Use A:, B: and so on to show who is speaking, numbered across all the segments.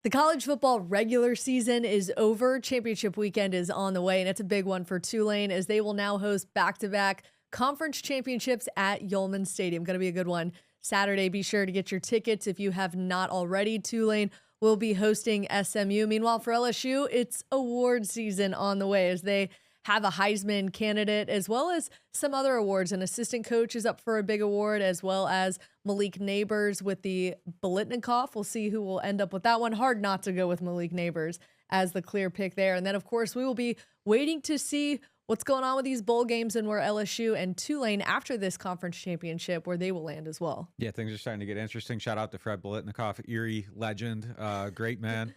A: The college football regular season is over. Championship weekend is on the way, and it's a big one for Tulane as they will now host back-to-back conference championships at Yulman Stadium. Going to be a good one Saturday. Be sure to get your tickets if you have not already. Tulane will be hosting SMU. Meanwhile, for LSU, it's award season on the way as they have a Heisman candidate as well as some other awards. An assistant coach is up for a big award, as well as Malik Nabers with the Biletnikoff. We'll see who will end up with that one. Hard not to go with Malik Nabers as the clear pick there. And then, of course, we will be waiting to see what's going on with these bowl games and where LSU and Tulane after this conference championship, where they will land as well.
B: Yeah, things are starting to get interesting. Shout out to Fred Biletnikoff, Erie legend, great man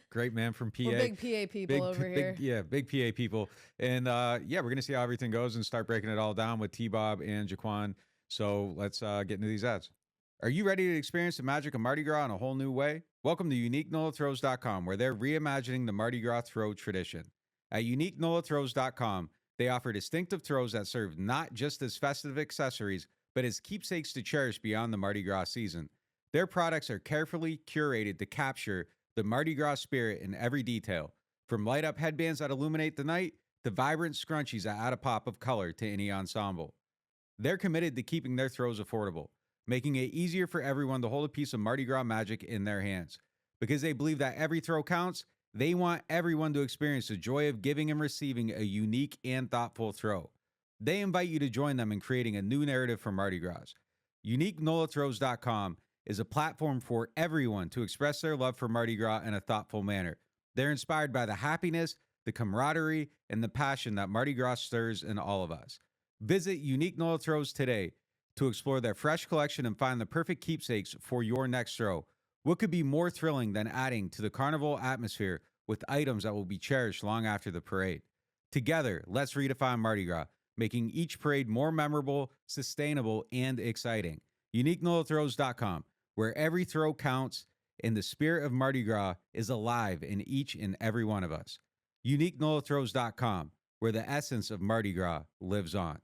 B: from PA.
A: We're big PA people over here.
B: Big PA people. And we're going to see how everything goes and start breaking it all down with T-Bob and Jhaquan. So let's get into these ads. Are you ready to experience the magic of Mardi Gras in a whole new way? Welcome to UniqueNolaThrows.com, where they're reimagining the Mardi Gras throw tradition. At UniqueNolaThrows.com, they offer distinctive throws that serve not just as festive accessories, but as keepsakes to cherish beyond the Mardi Gras season. Their products are carefully curated to capture the Mardi Gras spirit in every detail, from light-up headbands that illuminate the night to vibrant scrunchies that add a pop of color to any ensemble. They're committed to keeping their throws affordable, making it easier for everyone to hold a piece of Mardi Gras magic in their hands. Because they believe that every throw counts, they want everyone to experience the joy of giving and receiving a unique and thoughtful throw. They invite you to join them in creating a new narrative for Mardi Gras. UniqueNolaThrows.com is a platform for everyone to express their love for Mardi Gras in a thoughtful manner. They're inspired by the happiness, the camaraderie, and the passion that Mardi Gras stirs in all of us. Visit Unique Nola Throws today to explore their fresh collection and find the perfect keepsakes for your next throw. What could be more thrilling than adding to the carnival atmosphere with items that will be cherished long after the parade? Together, let's redefine Mardi Gras, making each parade more memorable, sustainable, and exciting. UniqueNolaThrows.com, where every throw counts and the spirit of Mardi Gras is alive in each and every one of us. UniqueNolaThrows.com, where the essence of Mardi Gras lives on.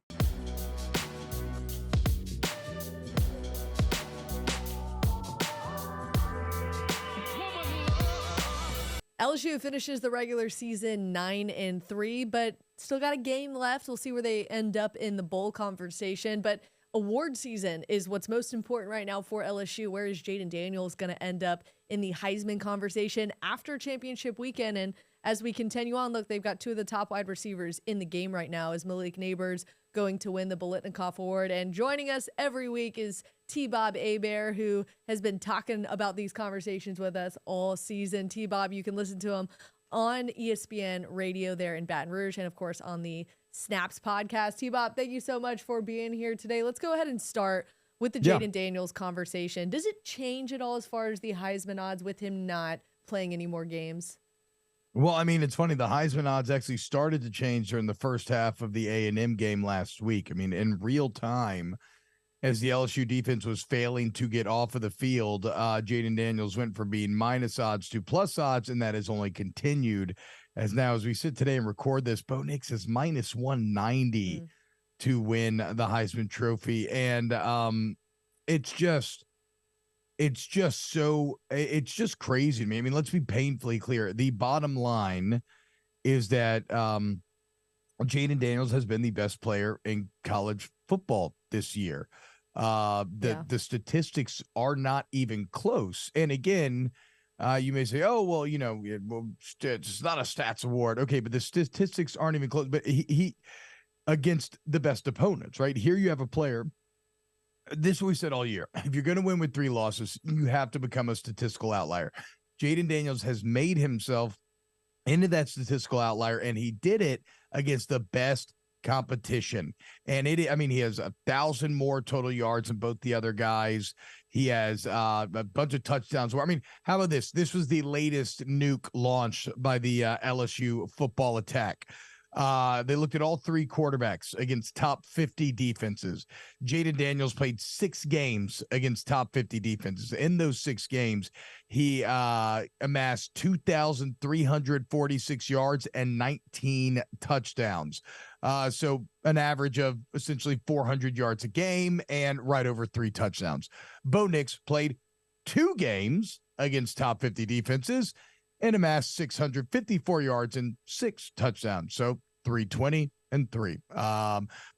A: LSU finishes the regular season 9-3, but still got a game left. We'll see where they end up in the bowl conversation. But award season is what's most important right now for LSU. Where is Jayden Daniels going to end up in the Heisman conversation after championship weekend? And as we continue on, look, they've got two of the top wide receivers in the game right now. Is Malik Nabers going to win the Biletnikoff Award? And joining us every week is T-Bob Hebert, who has been talking about these conversations with us all season. T-Bob, you can listen to him on ESPN Radio there in Baton Rouge and, of course, on the Snaps podcast. T-Bob, thank you so much for being here today. Let's go ahead and start with the Jayden Daniels conversation. Does it change at all as far as the Heisman odds with him not playing any more games?
C: Well, I mean, it's funny. The Heisman odds actually started to change during the first half of the A&M game last week. I mean, in real time, as the LSU defense was failing to get off of the field, Jayden Daniels went from being minus odds to plus odds, and that has only continued. As now, as we sit today and record this, Bo Nix is minus 190 to win the Heisman Trophy. And it's just crazy to me. I mean, let's be painfully clear. The bottom line is that Jayden Daniels has been the best player in college football this year. The statistics are not even close. And again, you may say, oh, well, it's not a stats award. Okay, but the statistics aren't even close. But he against the best opponents, right? Here you have a player. This is what we said all year. If you're going to win with 3 losses, you have to become a statistical outlier. Jayden Daniels has made himself into that statistical outlier, and he did it against the best competition. And he has 1,000 more total yards than both the other guys. He has a bunch of touchdowns. I mean, how about this? This was the latest nuke launched by the LSU football attack. They looked at all 3 quarterbacks against top 50 defenses. Jayden Daniels played 6 games against top 50 defenses. In those 6 games, he amassed 2,346 yards and 19 touchdowns. So an average of essentially 400 yards a game and right over 3 touchdowns. Bo Nix played 2 games against top 50 defenses and amassed 654 yards and 6 touchdowns. So 320 and 3.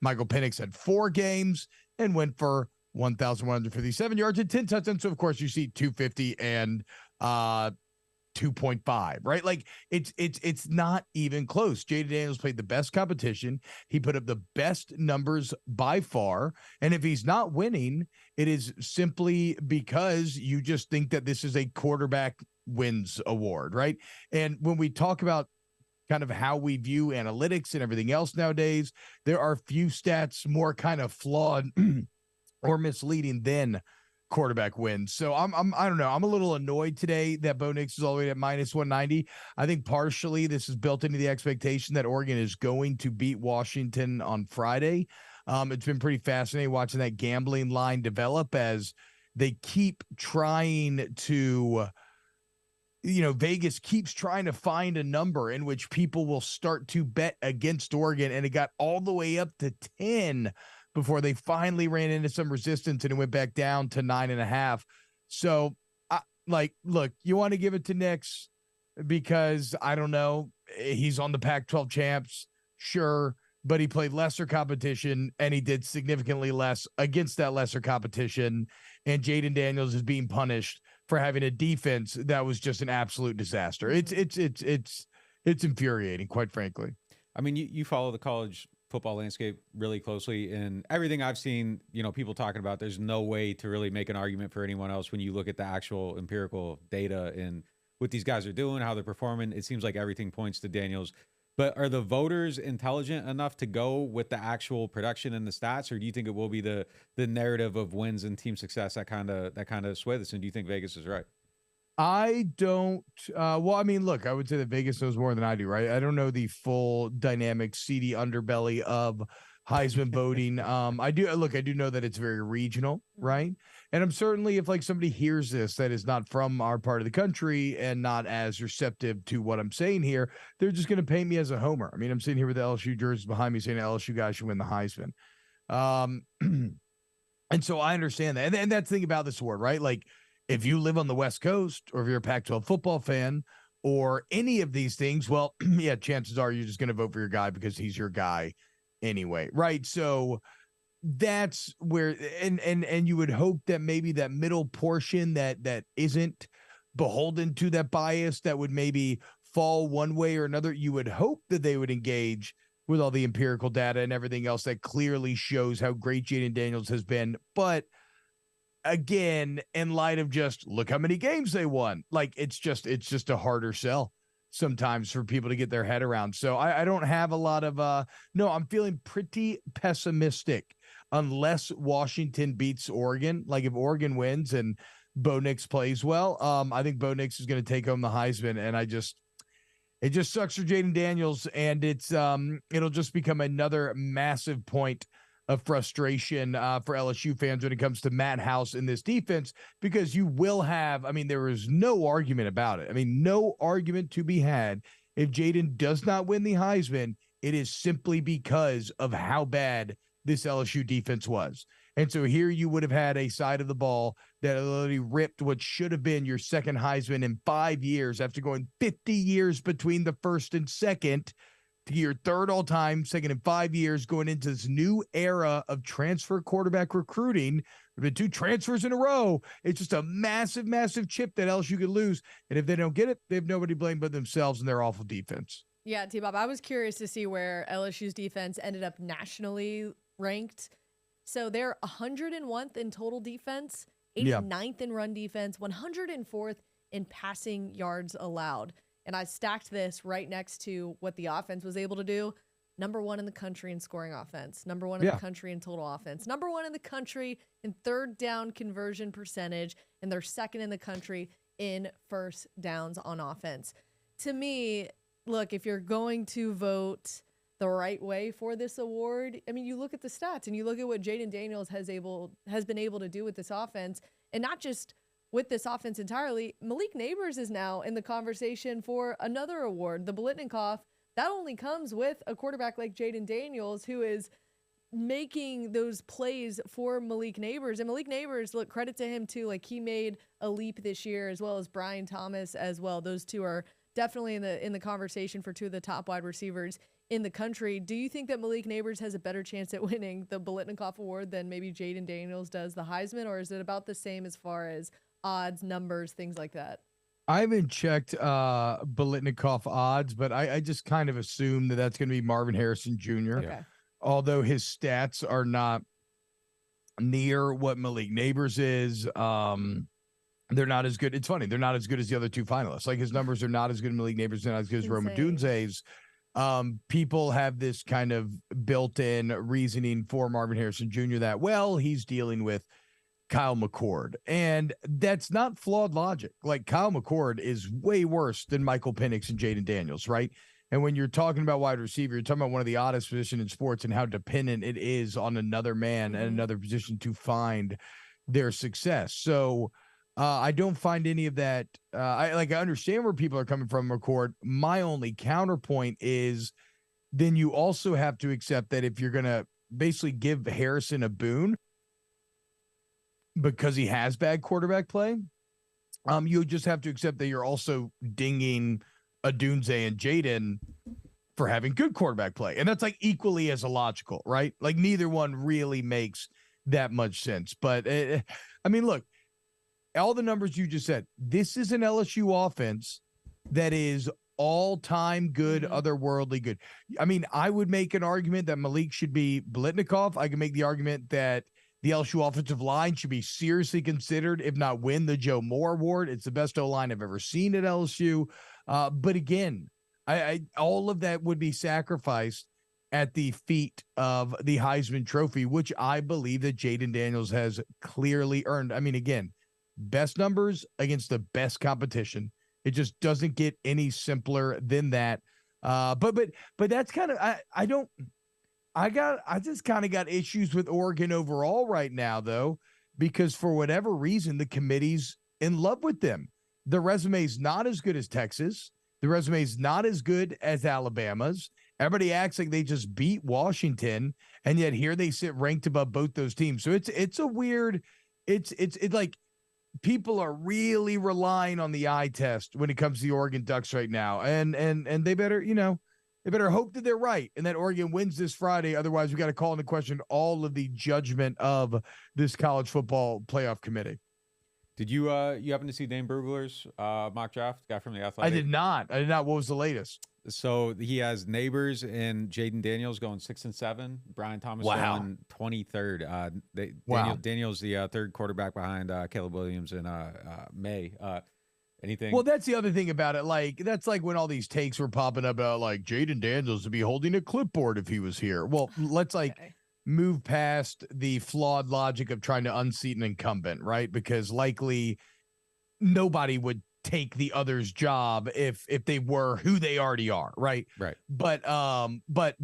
C: Michael Penix had 4 games and went for 1,157 yards and 10 touchdowns. So, of course, you see 250 and 2.5, right? Like it's not even close. Jayden Daniels played the best competition. He put up the best numbers by far. And if he's not winning, it is simply because you just think that this is a quarterback wins award, right? And when we talk about kind of how we view analytics and everything else nowadays, there are few stats more kind of flawed or misleading than quarterback wins. So I don't know. I'm a little annoyed today that Bo Nix is all the way at minus 190. I think partially this is built into the expectation that Oregon is going to beat Washington on Friday. It's been pretty fascinating watching that gambling line develop as they keep trying to, Vegas keeps trying to find a number in which people will start to bet against Oregon. And it got all the way up to 10 before they finally ran into some resistance and it went back down to 9.5. So, look, you want to give it to Nix because, I don't know, he's on the Pac-12 champs, sure, but he played lesser competition and he did significantly less against that lesser competition. And Jayden Daniels is being punished for having a defense that was just an absolute disaster. It's infuriating, quite frankly.
B: I mean, you follow the college football landscape really closely, and everything I've seen, people talking about, there's no way to really make an argument for anyone else when you look at the actual empirical data and what these guys are doing, how they're performing. It seems like everything points to Daniels. But are the voters intelligent enough to go with the actual production and the stats, or do you think it will be the narrative of wins and team success that kind of sway this? And do you think Vegas is right?
C: I don't. Look, I would say that Vegas knows more than I do, right? I don't know the full dynamic, seedy underbelly of Heisman voting. I do know that it's very regional, right? And I'm certainly, if like somebody hears this that is not from our part of the country and not as receptive to what I'm saying here, they're just going to paint me as a homer. I mean, I'm sitting here with the LSU jerseys behind me saying the LSU guys should win the Heisman. And so I understand that. And that's the thing about this award, right? Like, if you live on the West Coast or if you're a Pac-12 football fan or any of these things, well, yeah, chances are you're just going to vote for your guy because he's your guy anyway, right? So that's where, and you would hope that maybe that middle portion that isn't beholden to that bias that would maybe fall one way or another, you would hope that they would engage with all the empirical data and everything else that clearly shows how great Jayden Daniels has been. But again, in light of just look how many games they won, like it's just a harder sell sometimes for people to get their head around. So I don't have a lot of I'm feeling pretty pessimistic unless Washington beats Oregon. Like if Oregon wins and Bo Nix plays well, I think Bo Nix is going to take home the Heisman. And it just sucks for Jayden Daniels, and it'll just become another massive point of frustration for LSU fans when it comes to Matt House in this defense, because you will have, there is no argument about it. No argument to be had. If Jayden does not win the Heisman, it is simply because of how bad this LSU defense was. And so here you would have had a side of the ball that literally ripped what should have been your second Heisman in 5 years after going 50 years between the first and second, to your third all time, second in 5 years, going into this new era of transfer quarterback recruiting. There have been 2 transfers in a row. It's just a massive, massive chip that LSU could lose. And if they don't get it, they have nobody to blame but themselves and their awful defense.
A: Yeah, T-Bob, I was curious to see where LSU's defense ended up nationally ranked. So they're 101th in total defense, 89th in run defense, 104th in passing yards allowed. And I stacked this right next to what the offense was able to do. Number 1 in the country in scoring offense. Number 1 in the country in total offense. Number 1 in the country in third down conversion percentage. And they're second in the country in first downs on offense. To me, look, if you're going to vote the right way for this award, you look at the stats and you look at what Jayden Daniels has been able to do with this offense. And not just with this offense entirely, Malik Nabers is now in the conversation for another award, the Biletnikoff. That only comes with a quarterback like Jayden Daniels, who is making those plays for Malik Nabers. And Malik Nabers, look, credit to him too. Like, he made a leap this year, as well as Brian Thomas as well. Those two are definitely in the conversation for two of the top wide receivers in the country. Do you think that Malik Nabers has a better chance at winning the Biletnikoff Award than maybe Jayden Daniels does the Heisman, or is it about the same as far as odds, numbers, things like that?
C: I haven't checked Biletnikoff odds, but I just kind of assume that that's going to be Marvin Harrison Jr.
A: Okay.
C: Although his stats are not near what Malik Nabers is. They're not as good. It's funny. They're not as good as the other two finalists. Like, his numbers are not as good as Malik Nabers, not as good as Roma Dunze's. People have this kind of built-in reasoning for Marvin Harrison Jr. that, well, he's dealing with Kyle McCord. And that's not flawed logic. Like, Kyle McCord is way worse than Michael Penix and Jayden Daniels, right? And when you're talking about wide receiver, you're talking about one of the oddest positions in sports and how dependent it is on another man and another position to find their success. So I don't find any of that. I understand where people are coming from, McCord. My only counterpoint is then you also have to accept that if you're going to basically give Harrison a boon because he has bad quarterback play, you just have to accept that you're also dinging Odunze and Jayden for having good quarterback play. And that's like equally as illogical, right? Like, neither one really makes that much sense. But I mean, look, all the numbers you just said, this is an LSU offense that is all-time good, otherworldly good. I mean, I would make an argument that Malik should be Biletnikoff. I can make the argument that the LSU offensive line should be seriously considered, if not win, the Joe Moore Award. It's the best O-line I've ever seen at LSU. But again, I all of that would be sacrificed at the feet of the Heisman Trophy, which I believe that Jayden Daniels has clearly earned. I mean, again, best numbers against the best competition. It just doesn't get any simpler than that. But that's kind of, I just kind of got issues with Oregon overall right now, though, because for whatever reason, the committee's in love with them. The resume is not as good as Texas. The resume is not as good as Alabama's. Everybody acts like they just beat Washington, and yet here they sit ranked above both those teams. So it's a weird, it's like people are really relying on the eye test when it comes to the Oregon Ducks right now, and they better, they better hope that they're right and that Oregon wins this Friday. Otherwise, we got to call into question all of the judgment of this college football playoff committee.
B: Did you happen to see Dane Brugler's mock draft, guy from the Athletic?
C: I did not. What was the latest?
B: So he has Nabers and Jayden Daniels going 6 and 7. Brian Thomas going 23rd. Daniels the third quarterback behind Caleb Williams and May. Anything?
C: Well, that's the other thing about it. Like, that's like when all these takes were popping up about like Jayden Daniels would be holding a clipboard if he was here. Well, let's move past the flawed logic of trying to unseat an incumbent, right? Because likely nobody would take the other's job if they were who they already are, right?
B: Right.
C: But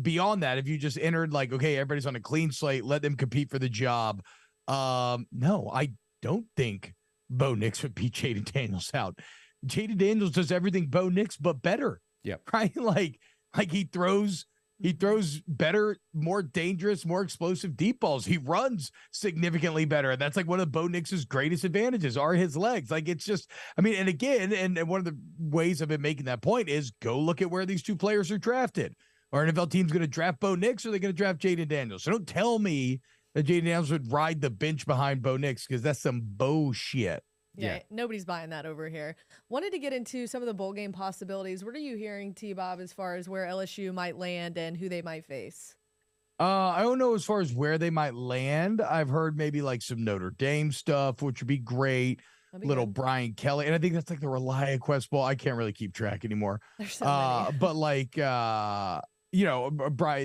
C: beyond that, if you just entered like, okay, everybody's on a clean slate, let them compete for the job. No, I don't think Bo Nix would beat Jayden Daniels out. Jayden Daniels does everything Bo Nix but better.
B: Yeah.
C: Right? Like he throws better, more dangerous, more explosive deep balls. He runs significantly better. And that's like one of Bo Nix's greatest advantages are his legs. Like, it's just, I mean, and again, and one of the ways I've been making that point is go look at where these two players are drafted. Our NFL team's going to draft Bo Nix or they're going to draft Jayden Daniels. So don't tell me that Jayden Daniels would ride the bench behind Bo Nix, because that's some bullshit.
A: Yeah, nobody's buying that over here. Wanted to get into some of the bowl game possibilities. What are you hearing, T-Bob, as far as where LSU might land and who they might face?
C: I don't know as far as where they might land. I've heard maybe like some Notre Dame stuff, which would be great. Little good. Brian Kelly. And I think that's like the ReliaQuest Bowl. I can't really keep track anymore.
A: There's so many.
C: But like, Brian,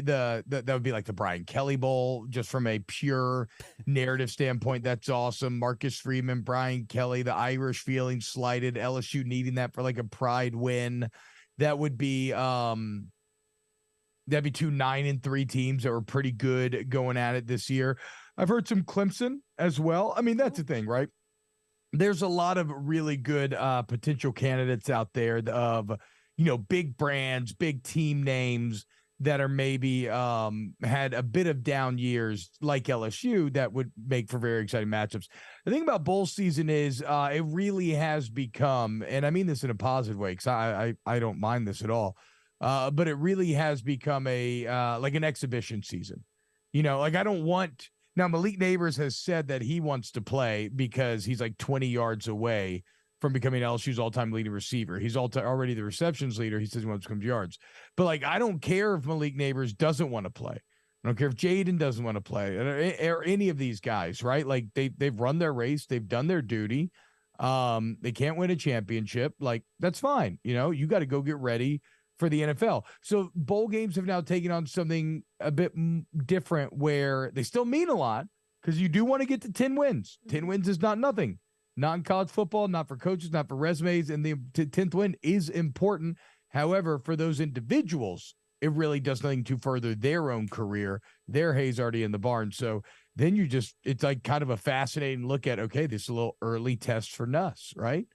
C: that would be like the Brian Kelly Bowl, just from a pure narrative standpoint. That's awesome. Marcus Freeman, Brian Kelly, the Irish feeling slighted, LSU needing that for like a pride win. That would be that'd be 2 9-3 teams that were pretty good going at it this year. I've heard some Clemson as well. I mean, that's the thing, right? There's a lot of really good potential candidates out there of big brands, big team names that are maybe had a bit of down years like LSU that would make for very exciting matchups. The thing about bowl season is it really has become, and I mean this in a positive way because I don't mind this at all, but it really has become a like an exhibition season. Like I don't want – now Malik Nabers has said that he wants to play because he's like 20 yards away from becoming LSU's all-time leading receiver. He's already the receptions leader. He says he wants to come to yards. But, like, I don't care if Malik Nabers doesn't want to play. I don't care if Jayden doesn't want to play or any of these guys, right? Like, they've run their race. They've done their duty. They can't win a championship. Like, that's fine. You got to go get ready for the NFL. So bowl games have now taken on something a bit different where they still mean a lot because you do want to get to 10 wins. 10 wins is not nothing. Not in college football, not for coaches, not for resumes, and the 10th win is important. However, for those individuals, it really does nothing to further their own career. Their hay's already in the barn. So then it's like kind of a fascinating look at, okay, this is a little early test for Nuss, right?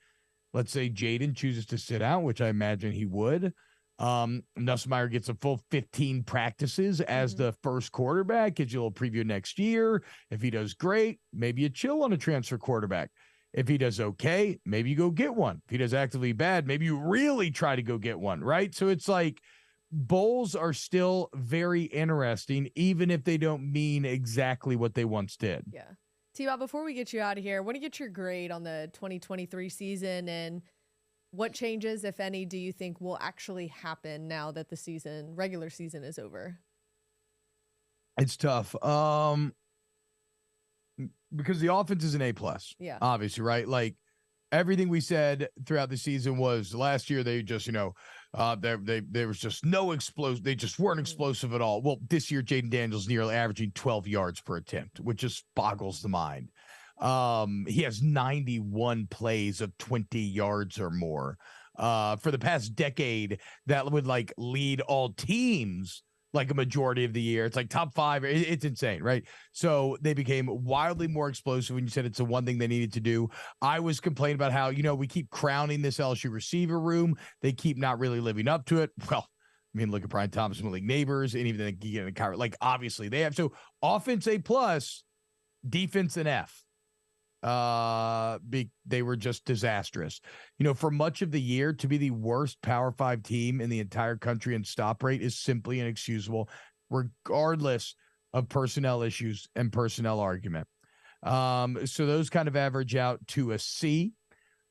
C: Let's say Jayden chooses to sit out, which I imagine he would. Nussmeier gets a full 15 practices as the first quarterback, gives you a little preview next year. If he does great, maybe you chill on a transfer quarterback. If he does okay, maybe you go get one. If he does actively bad, maybe you really try to go get one, right? So it's like bowls are still very interesting, even if they don't mean exactly what they once did.
A: Yeah. T-Bob, before we get you out of here, I want to get your grade on the 2023 season and what changes, if any, do you think will actually happen now that the regular season is over?
C: It's tough. Because the offense is an A+.
A: Yeah.
C: Obviously, right? Like everything we said throughout the season was last year they just, there was just no explosive. They just weren't explosive at all. Well, this year Jayden Daniels nearly averaging 12 yards per attempt, which just boggles the mind. He has 91 plays of 20 yards or more. For the past decade, that would like lead all teams like a majority of the year. It's like top 5. It's insane, right? So they became wildly more explosive when you said it's the one thing they needed to do. I was complaining about how, we keep crowning this LSU receiver room. They keep not really living up to it. Well, I mean, look at Brian Thomas, Malik Nabers, and even the Kyrie. Like, obviously, they have. So offense A+, defense an F. They were just disastrous. For much of the year to be the worst Power 5 team in the entire country in stop rate is simply inexcusable, regardless of personnel issues and personnel argument. So those kind of average out to a C.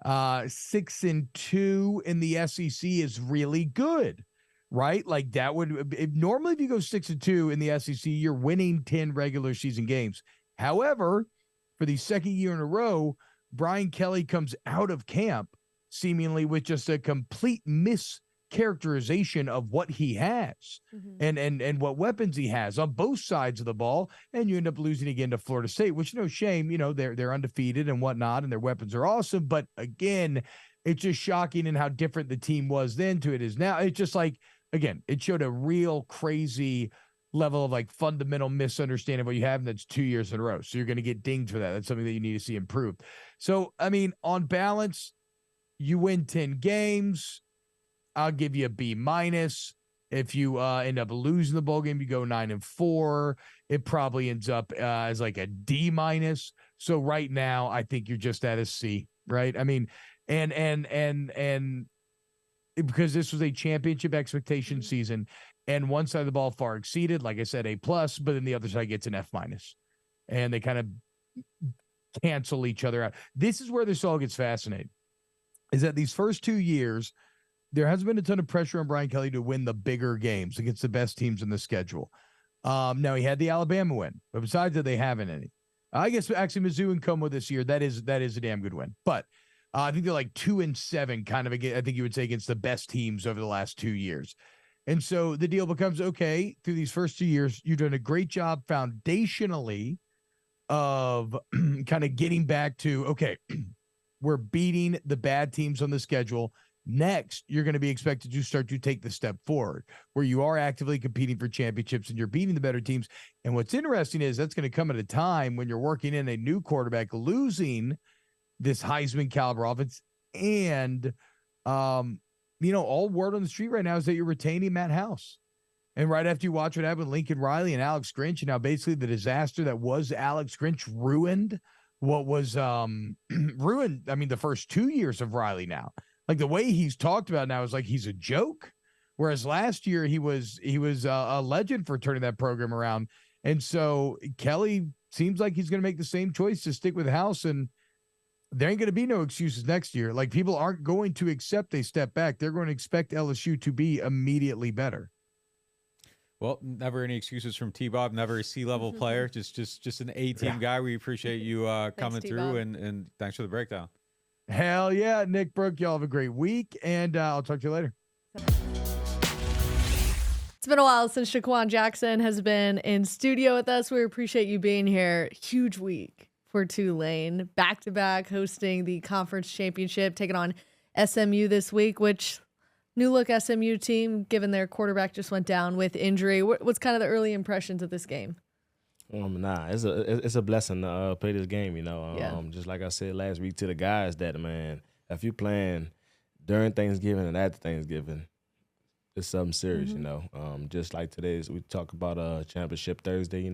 C: 6-2 in the SEC is really good, right? Like that would normally if you go 6-2 in the SEC, you're winning 10 regular season games. However, for the second year in a row, Brian Kelly comes out of camp seemingly with just a complete mischaracterization of what he has and what weapons he has on both sides of the ball. And you end up losing again to Florida State, which no shame, they're undefeated and whatnot, and their weapons are awesome. But again, it's just shocking in how different the team was then to it is now. It's just like, again, it showed a real crazy level of like fundamental misunderstanding of what you have, and that's 2 years in a row. So you're going to get dinged for that. That's something that you need to see improved. So, I mean, on balance, you win 10 games. I'll give you a B-. If you end up losing the bowl game, you go 9-4. It probably ends up as like a D-. So right now, I think you're just at a C, right? I mean, and because this was a championship expectation season, and one side of the ball far exceeded, like I said, A+, but then the other side gets an F-. And they kind of cancel each other out. This is where this all gets fascinating, is that these first 2 years, there hasn't been a ton of pressure on Brian Kelly to win the bigger games against the best teams in the schedule. Now, he had the Alabama win, but besides that, they haven't any. I guess actually Mizzou and Como this year, that is a damn good win. But I think they're like 2-7, kind of, I think you would say, against the best teams over the last 2 years. And so the deal becomes, okay, through these first 2 years, you've done a great job foundationally of kind of getting back to, okay, we're beating the bad teams on the schedule. Next, you're going to be expected to start to take the step forward where you are actively competing for championships and you're beating the better teams. And what's interesting is that's going to come at a time when you're working in a new quarterback, losing this Heisman caliber offense. And, all word on the street right now is that you're retaining Matt House. And right after you watch what happened with Lincoln Riley and Alex Grinch, and now basically the disaster that was Alex Grinch ruined what was ruined. I mean, the first 2 years of Riley now. Like the way he's talked about now is like he's a joke. Whereas last year he was a legend for turning that program around. And so Kelly seems like he's going to make the same choice to stick with House, and there ain't going to be no excuses next year. Like people aren't going to accept a step back. They're going to expect LSU to be immediately better.
B: Well, never any excuses from T-Bob. Never a C-level player. Just an A-team guy. We appreciate you coming through, and thanks for the breakdown.
C: Hell yeah, Nick, Brooke. Y'all have a great week, and I'll talk to you later.
A: It's been a while since Jhaquan Jackson has been in studio with us. We appreciate you being here. Huge week for Tulane. Back-to-back hosting the conference championship, taking on SMU this week, which new look SMU team, given their quarterback just went down with injury. What's kind of the early impressions of this game?
D: It's a blessing to play this game, Just like I said last week to the guys that, man, if you're playing during Thanksgiving and after Thanksgiving, it's something serious, Just like today's, we talk about Championship Thursday,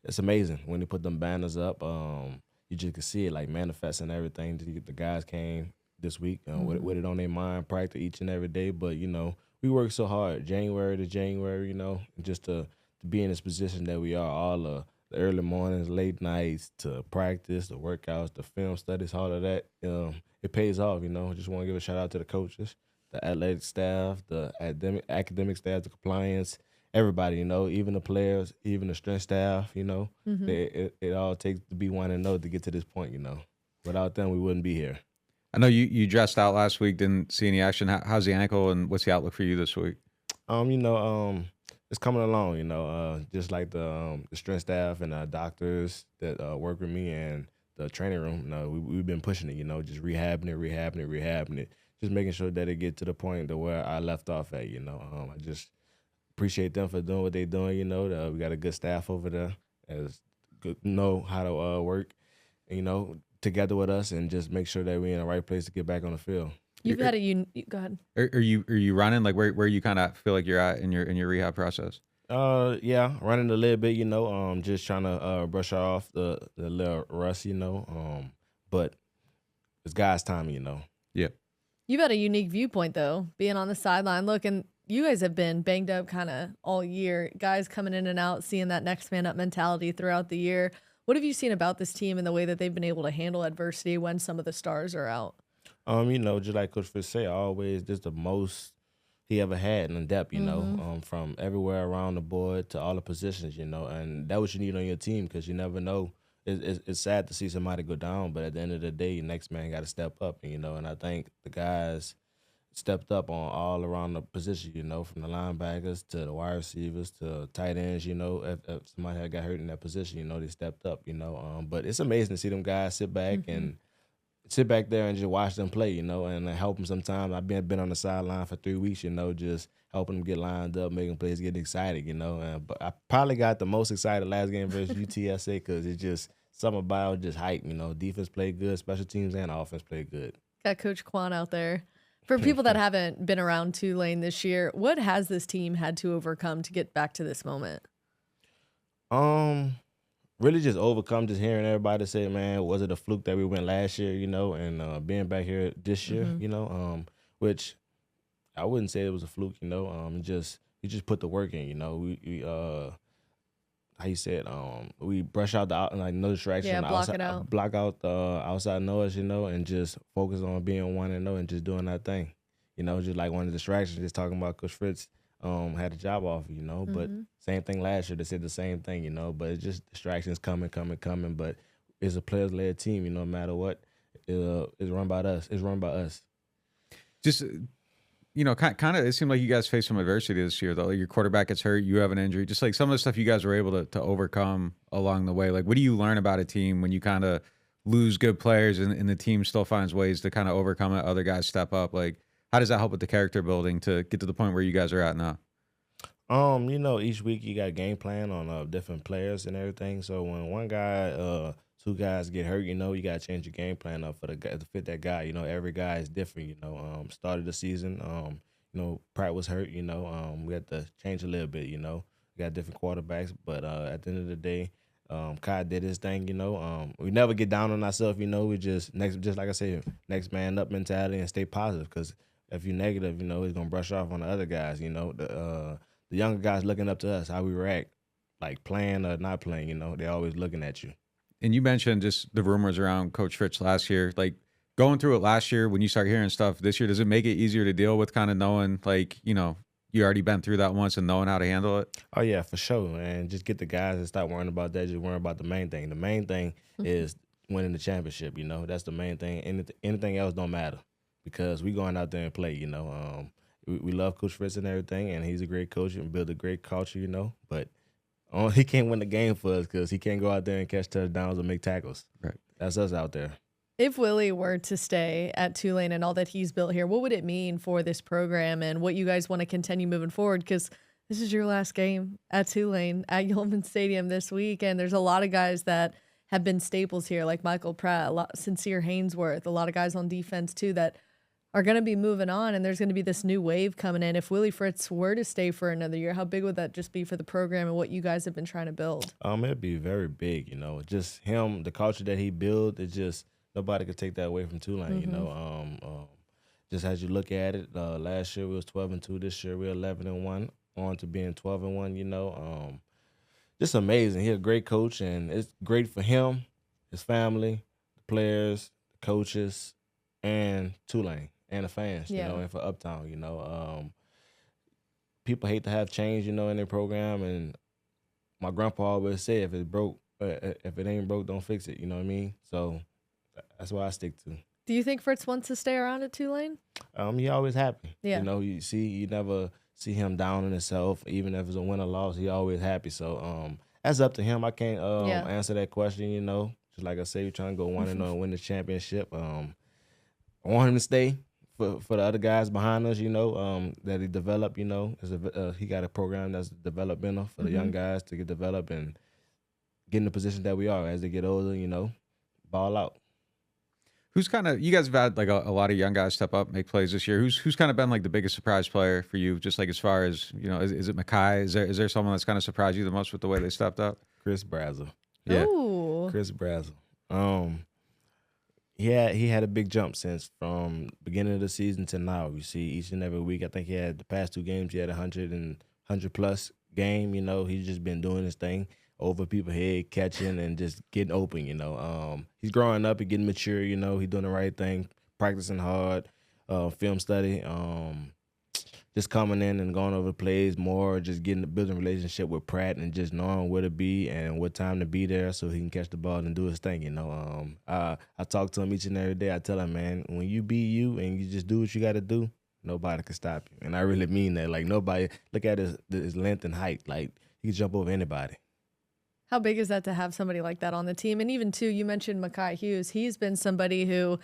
D: it's amazing when they put them banners up. You just can see it like manifesting everything. The guys came this week with it on their mind, practice each and every day. But, we work so hard, January to January, just to be in this position that we are, all the early mornings, late nights, to practice, the workouts, the film studies, all of that. It pays off, Just want to give a shout out to the coaches, the athletic staff, the academic staff, the compliance, everybody, even the players, even the strength staff, it all takes to be 1-0 to get to this point, Without them, we wouldn't be here.
B: I know you dressed out last week, didn't see any action. How's the ankle, and what's the outlook for you this week?
D: It's coming along, just like the strength staff and the doctors that work with me and the training room. We've been pushing it, just rehabbing it, just making sure that it get to the point to where I left off at, I just appreciate them for doing what they're doing, we got a good staff over there that know how to work, together with us and just make sure that we're in the right place to get back on the field.
A: You've had a go ahead.
B: Are you running? Like where you kind of feel like you're at in your rehab process?
D: Yeah, running a little bit, just trying to brush off the little rust, but it's God's time,
B: Yeah.
A: You've had a unique viewpoint though, being on the sideline. Look, and you guys have been banged up kind of all year. Guys coming in and out, seeing that next man up mentality throughout the year. What have you seen about this team and the way that they've been able to handle adversity when some of the stars are out?
D: Just like Coach Fitz say, always just the most he ever had in depth, from everywhere around the board to all the positions, and that's what you need on your team because you never know. It's sad to see somebody go down, but at the end of the day, next man got to step up, and I think the guys stepped up on all around the position, from the linebackers to the wide receivers to tight ends, if somebody had got hurt in that position, they stepped up, but it's amazing to see them guys sit back and sit back there and just watch them play, and help them sometimes. I've been on the sideline for 3 weeks, just helping them get lined up, making plays, getting excited, but I probably got the most excited last game versus UTSA because it's just something about just hype, defense played good, special teams and offense played good.
A: Got Coach Quan out there. For people that haven't been around Tulane this year, what has this team had to overcome to get back to this moment?
D: Really just overcome just hearing everybody say, man, was it a fluke that we went last year, and being back here this year, which I wouldn't say it was a fluke, you just put the work in, we how you said, we brush out no distraction.
A: Yeah, block it out.
D: Block out the outside noise, and just focus on being 1-0 and just doing that thing. Just like one of the distractions, just talking about Coach Fritz had a job offer, but same thing last year. They said the same thing, but it's just distractions coming. But it's a players-led team, no matter what. It's run by us. It's run by us.
B: Just kind of, it seemed like you guys faced some adversity this year, though. Like your quarterback gets hurt, you have an injury. Just like some of the stuff you guys were able to overcome along the way. Like, what do you learn about a team when you kind of lose good players and the team still finds ways to kind of overcome it? Other guys step up. Like, how does that help with the character building to get to the point where you guys are at now?
D: Each week you got a game plan on different players and everything. So when one guy, two guys get hurt, you got to change your game plan up for the guy to fit that guy. Every guy is different, start of the season, Pratt was hurt. We had to change a little bit. We got different quarterbacks, but at the end of the day, Kai did his thing. We never get down on ourselves. We just like I said, next man up mentality and stay positive. Because if you're negative, it's gonna brush off on the other guys. The younger guys looking up to us, how we react, like playing or not playing. They're always looking at you.
B: And you mentioned just the rumors around Coach Fritz last year, like going through it last year. When you start hearing stuff this year, does it make it easier to deal with, kind of knowing, like, you already been through that once and knowing how to handle it?
D: Oh yeah, for sure, man. Just get the guys and stop worrying about that. Just worry about the main thing. The main thing is winning the championship. That's the main thing. Anything else don't matter, because we going out there and play. We love Coach Fritz and everything, and he's a great coach and build a great culture. But he can't win the game for us because he can't go out there and catch touchdowns or make tackles.
B: Right.
D: That's us out there.
A: If Willie were to stay at Tulane and all that he's built here, what would it mean for this program and what you guys want to continue moving forward? Because this is your last game at Tulane at Yulman Stadium this week, and there's a lot of guys that have been staples here, like Michael Pratt, Sincere Haynesworth, a lot of guys on defense too that are going to be moving on, and there's going to be this new wave coming in. If Willie Fritz were to stay for another year, how big would that just be for the program and what you guys have been trying to build?
D: It'd be very big, just him, the culture that he built, it's just nobody could take that away from Tulane, just as you look at it, last year we was 12-2, this year we're 11-1, on to being 12-1, just amazing. He's a great coach, and it's great for him, his family, the players, the coaches, and Tulane. And the fans, and for Uptown, people hate to have change, in their program. And my grandpa always said, if it ain't broke, don't fix it. You know what I mean? So that's what I stick to.
A: Do you think Fritz wants to stay around at Tulane?
D: He always happy.
A: Yeah.
D: You never see him down on himself. Even if it's a win or loss, he always happy. So that's up to him. I can't answer that question. Just like I say, we're trying to go 1-0 and win the championship. I want him to stay. For the other guys behind us, that he developed, he got a program that's developmental for the young guys to get developed and get in the position that we are as they get older, ball out.
B: Who's kind of, you guys have had like a lot of young guys step up, make plays this year. Who's kind of been like the biggest surprise player for you? Just like as far as, is it Mackay? Is there someone that's kind of surprised you the most with the way they stepped up?
D: Chris Brazel.
B: Yeah.
A: Ooh.
D: Chris Brazel. Yeah, he had a big jump since from beginning of the season to now. You see, each and every week, I think he had the past 2 games, he had 100+ game. He's just been doing his thing over people's head, catching and just getting open. He's growing up and getting mature. He's doing the right thing, practicing hard, film study. Just coming in and going over plays more, just building a relationship with Pratt and just knowing where to be and what time to be there so he can catch the ball and do his thing, I talk to him each and every day. I tell him, man, when you be you and you just do what you got to do, nobody can stop you. And I really mean that. Like, nobody, look at his length and height. Like, he can jump over anybody.
A: How big is that to have somebody like that on the team? And even, too, you mentioned Mackay Hughes. He's been somebody who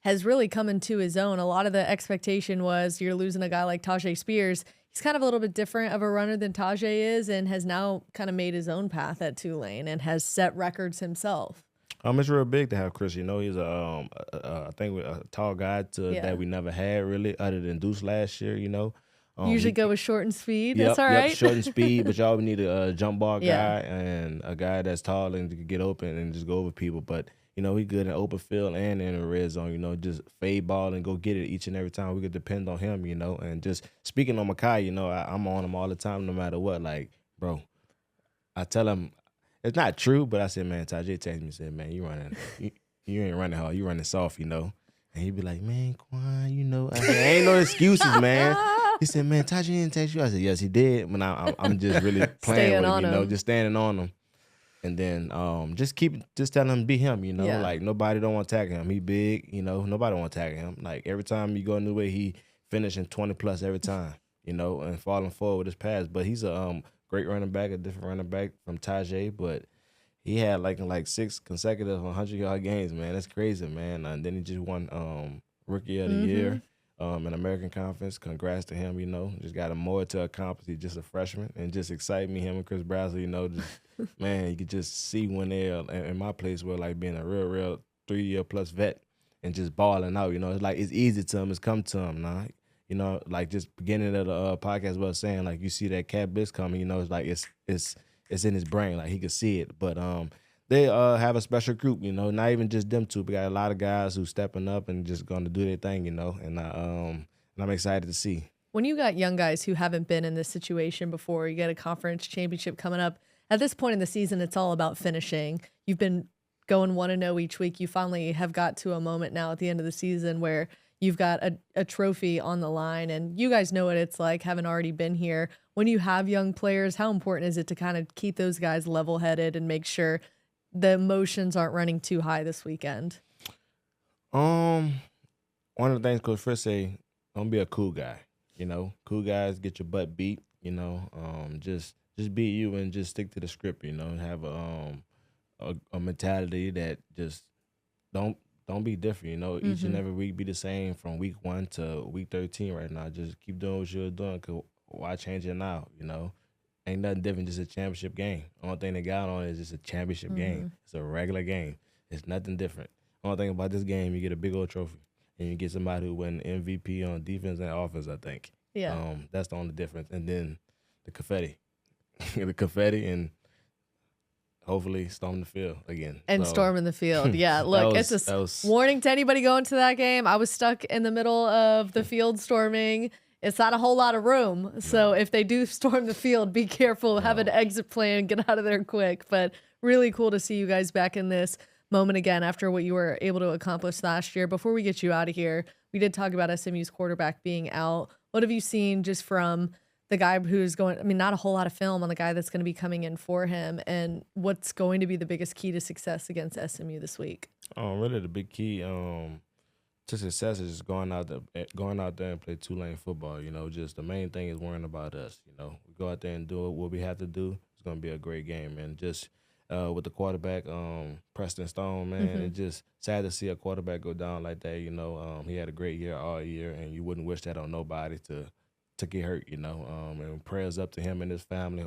A: has really come into his own. A lot of the expectation was you're losing a guy like Tajay Spears. He's kind of a little bit different of a runner than Tajay is and has now kind of made his own path at Tulane and has set records himself.
D: It's real big to have Chris. He's I think a tall guy that we never had really, other than Deuce last year.
A: Usually go with short and speed.
D: Yep,
A: that's all right.
D: Short and speed, but y'all need a jump ball guy and a guy that's tall and can get open and just go over people. But he good in open field and in the red zone, just fade ball and go get it each and every time. We could depend on him, and just speaking on Mackay, I'm on him all the time no matter what. Like, bro, I tell him, it's not true, but I said, man, Tajay texted me and said, man, you ain't running hard, you running soft, And he'd be like, man, Quan, I said, ain't no excuses, man. He said, man, Tajay didn't text you. I said, yes, he did. But I'm just really playing with him, just standing on him. And then just tell him to be him, Like, nobody don't want to tag him. He big, nobody want to tag him. Like, every time you go a new way, he finishing 20+ every time, and falling forward with his pass. But he's a great running back, a different running back from Tajay. But he had like 6 consecutive 100-yard games, man. That's crazy, man. And then he just won Rookie of the Year in American Conference. Congrats to him, Just got more to accomplish. He's just a freshman. And just excite me, him and Chris Brazel, man, you could just see when they're in my place where like being a real 3-year+ vet and just balling out, It's like it's easy to him. It's come to him now. You know, like just beginning of the podcast was saying, like you see that cat blitz coming, you know, it's like it's in his brain, like he could see it. But they have a special group, you know, not even just them two. We got a lot of guys who stepping up and just going to do their thing, you know, and I'm excited to see.
A: When you got young guys who haven't been in this situation before, you get a conference championship coming up. At this point in the season, it's all about finishing. You've been going 1-0 each week. You finally have got to a moment now at the end of the season where you've got a trophy on the line, and you guys know what it's like, having already been here. When you have young players, how important is it to kind of keep those guys level-headed and make sure the emotions aren't running too high this weekend?
D: One of the things Coach Fritz say, don't be a cool guy. You know, cool guys get your butt beat. You know, just be you and just stick to the script. You know, and have a mentality that just don't be different. You know, each and every week be the same from week 1 to week 13 right now. Just keep doing what you're doing. Cause why change it now? You know, ain't nothing different. Just a championship game. Only thing they got on is just a championship game. It's a regular game. It's nothing different. Only thing about this game, you get a big old trophy. And you get somebody who win MVP on defense and offense, I think.
A: Yeah.
D: That's the only difference. And then the confetti. The confetti and hopefully storm the field again.
A: And storming the field. Yeah, look, it's a warning to anybody going to that game. I was stuck in the middle of the field storming. It's not a whole lot of room. So if they do storm the field, be careful. Have an exit plan. Get out of there quick. But really cool to see you guys back in this moment again after what you were able to accomplish last year. Before we get you out of here, we did talk about SMU's quarterback being out. What have you seen just from the guy who's going, I mean, not a whole lot of film on the guy that's going to be coming in for him, and what's going to be the biggest key to success against SMU this week?
D: Really the big key to success is just going out there and play Tulane football. You know, just the main thing is worrying about us. You know, we go out there and do what we have to do. It's going to be a great game. And just with the quarterback, Preston Stone, man, it's just sad to see a quarterback go down like that. You know, he had a great year all year, and you wouldn't wish that on nobody to get hurt, you know. And prayers up to him and his family.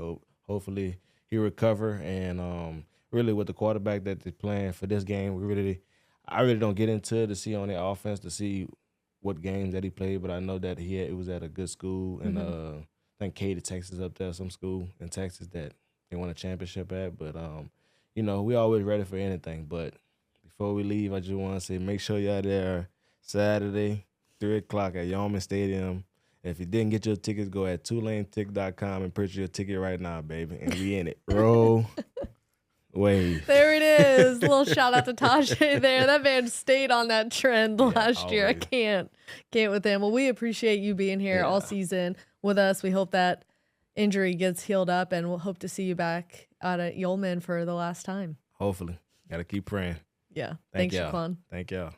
D: Hopefully he recover. And really with the quarterback that they're playing for this game, I really don't get into it to see on the offense to see what games that he played, but I know that it was at a good school, and I think Katy, Texas, up there, some school in Texas that they won a championship at. But you know, we always ready for anything. But before we leave, I just want to say make sure y'all there Saturday, 3:00 at Yeoman Stadium. If you didn't get your tickets, go at TulaneTick.com and purchase your ticket right now, baby. And we in it. Roll. Wave.
A: There it is. A little shout out to Tajay there. That man stayed on that trend last year. I can't with him. Well, we appreciate you being here all season with us. We hope that injury gets healed up, and we'll hope to see you back out at Yeoman for the last time.
D: Hopefully. Got to keep praying.
A: Yeah. Thanks,
D: y'all.
A: Jhaquan.
D: Thank y'all.